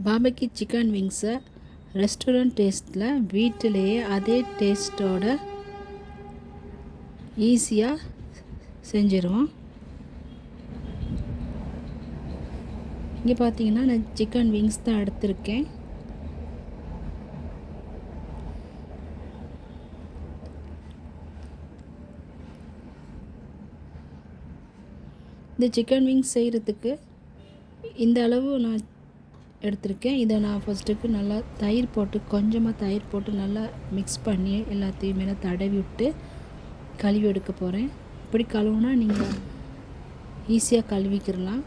பாபக்கி chicken விங்ஸை restaurant டேஸ்ட்டில் வீட்டிலேயே அதே டேஸ்ட்டோட ஈஸியாக செஞ்சிருவோம். இங்கே பார்த்தீங்கன்னா நான் சிக்கன் விங்ஸ் தான் எடுத்திருக்கேன். இந்த சிக்கன் விங்ஸ் செய்கிறதுக்கு இந்த அளவு நான் எடுத்திருக்கேன். இதை நான் ஃபஸ்ட்டுக்கு நல்லா தயிர் போட்டு கொஞ்சமாக தயிர் போட்டு நல்லா மிக்ஸ் பண்ணி எல்லாத்தையும் மேலே தடவி விட்டு கழுவி எடுக்க போகிறேன். இப்படி கழுவுனா நீங்கள் ஈஸியாக கழுவிக்கிடலாம்.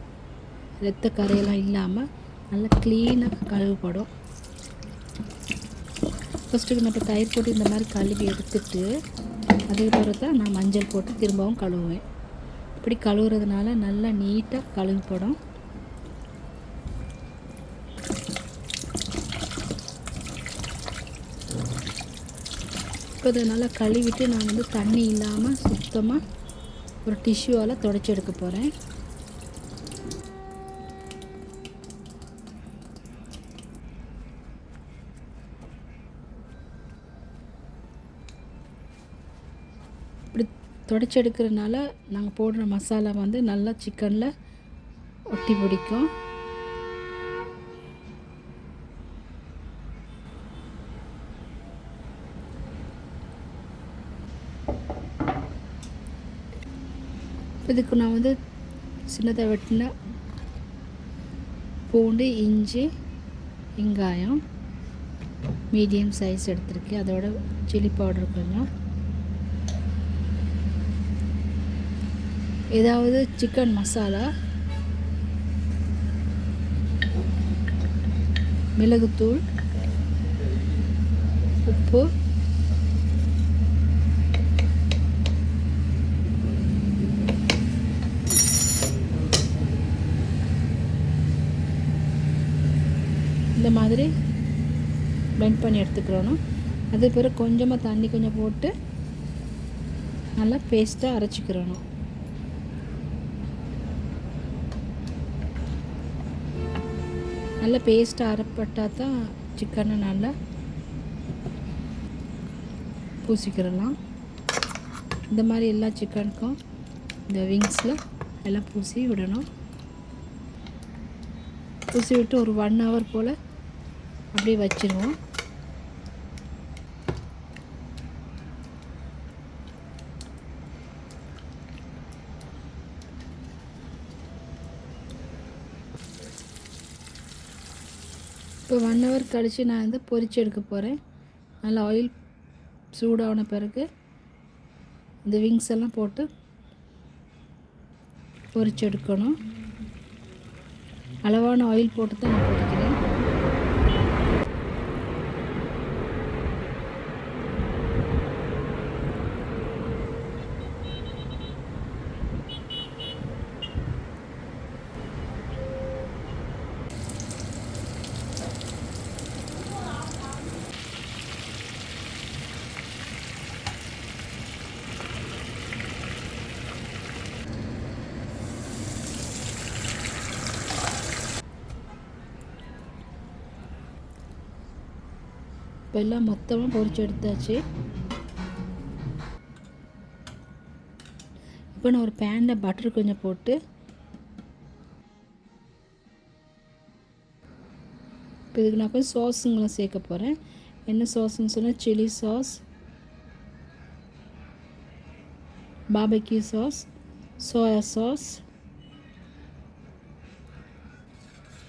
ரத்த கரையெல்லாம் இல்லாமல் நல்லா க்ளீனாக கழுவப்படும். ஃபஸ்ட்டுக்கு நம்ம தயிர் போட்டு இந்த மாதிரி கழுவி எடுத்துட்டு அதுக்கு பிறகு தான் நான் மஞ்சள் போட்டு திரும்பவும் கழுவுவேன். இப்படி கழுவுறதுனால நல்லா நீட்டாக கழுவப்படும். இப்போ இதை நல்லா கழுவிட்டு நான் வந்து தண்ணி இல்லாமல் சுத்தமாக ஒரு டிஷ்யூவால் துடைச்சி எடுக்க போகிறேன். இப்படி துடைச்சி எடுக்கிறதுனால நாங்கள் போடுற மசாலா வந்து நல்லா சிக்கனில் ஒட்டி பிடிக்கும். இதுக்கு நான் வந்து சின்னதாக வெட்டின பூண்டு, இஞ்சி, வெங்காயம் மீடியம் சைஸ் எடுத்திருக்கேன். அதோட சில்லி பவுடர் கொஞ்சம், ஏதாவது சிக்கன் மசாலா, மிளகுத்தூள், உப்பு, இந்த மாதிரி பிளெண்ட் பண்ணி எடுத்துக்கிறோம். அது பிறகு கொஞ்சமாக தண்ணி கொஞ்சம் போட்டு நல்லா பேஸ்ட்டாக அரைச்சிக்கிறணும். நல்லா பேஸ்ட்டாக அரைப்பட்டால் தான் சிக்கனை நல்லா பூசிக்கிறலாம். இந்த மாதிரி எல்லா சிக்கனுக்கும் இந்த விங்ஸில் எல்லாம் பூசி விடணும். பூசி விட்டு ஒரு 1 hour போல் அப்படியே வச்சுருவோம். இப்போ 1 hour கழித்து நான் வந்து பொரிச்சு எடுக்க போகிறேன். நல்லா ஆயில் சூடான பிறகு இந்த விங்ஸ் எல்லாம் போட்டு பொரிச்சு எடுக்கணும். அளவான ஆயில் போட்டு தான் நான் பொரிக்கிறேன். இப்போ எல்லாம் மொத்தமாக பொரிச்சு எடுத்தாச்சு. இப்போ நான் ஒரு பேனில் பட்டர் கொஞ்சம் போட்டு இப்போ இதுக்கு நான் கொஞ்சம் சாஸுங்களாம் சேர்க்க போகிறேன். என்ன சாஸ்ன்னு சொன்னால் chilli sauce, பாபக்யூ sauce, soya sauce,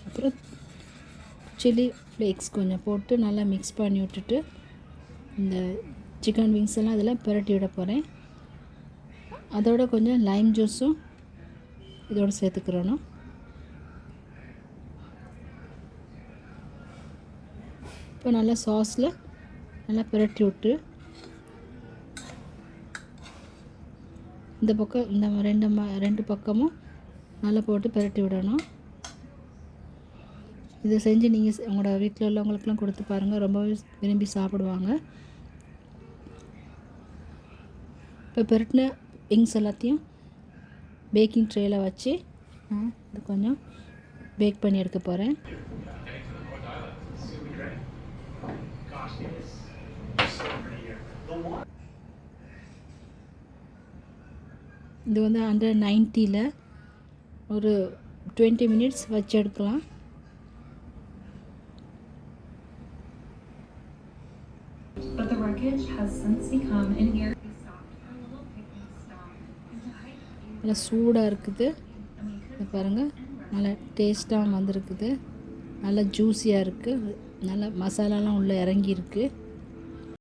அப்புறம் சில்லி ஃப்ளேக்ஸ் கொஞ்சம் போட்டு நல்லா மிக்ஸ் பண்ணி விட்டுட்டு இந்த சிக்கன் விங்ஸ் எல்லாம் அதில் புரட்டி விட போகிறேன். அதோட கொஞ்சம் லைம் ஜூஸும் இதோடு சேர்த்துக்கிறணும். இப்போ நல்லா சாஸில் நல்லா புரட்டி விட்டு இந்த பக்கம் இந்த ரெண்டு பக்கமும் நல்லா போட்டு புரட்டி விடணும். இதை செஞ்சு நீங்கள் உங்களோட வீட்டில் உள்ளவங்களுக்கெல்லாம் கொடுத்து பாருங்கள், ரொம்பவே விரும்பி சாப்பிடுவாங்க. இப்போ புரட்டின விங்ஸ் எல்லாத்தையும் பேக்கிங் ட்ரேயில் வச்சு இது கொஞ்சம் பேக் பண்ணி எடுக்க போகிறேன். இது வந்து 190ல் ஒரு 20 மினிட்ஸ் வச்சு எடுக்கலாம். But the wreckage has since become an area stopped for a little picnic stop and to hike in. நல்லா சூடாக இருக்குது. இது பாருங்கள், நல்லா டேஸ்ட்டாக வந்திருக்குது. நல்லா ஜூஸியாக இருக்குது. நல்லா மசாலாலாம் உள்ளே இறங்கியிருக்கு.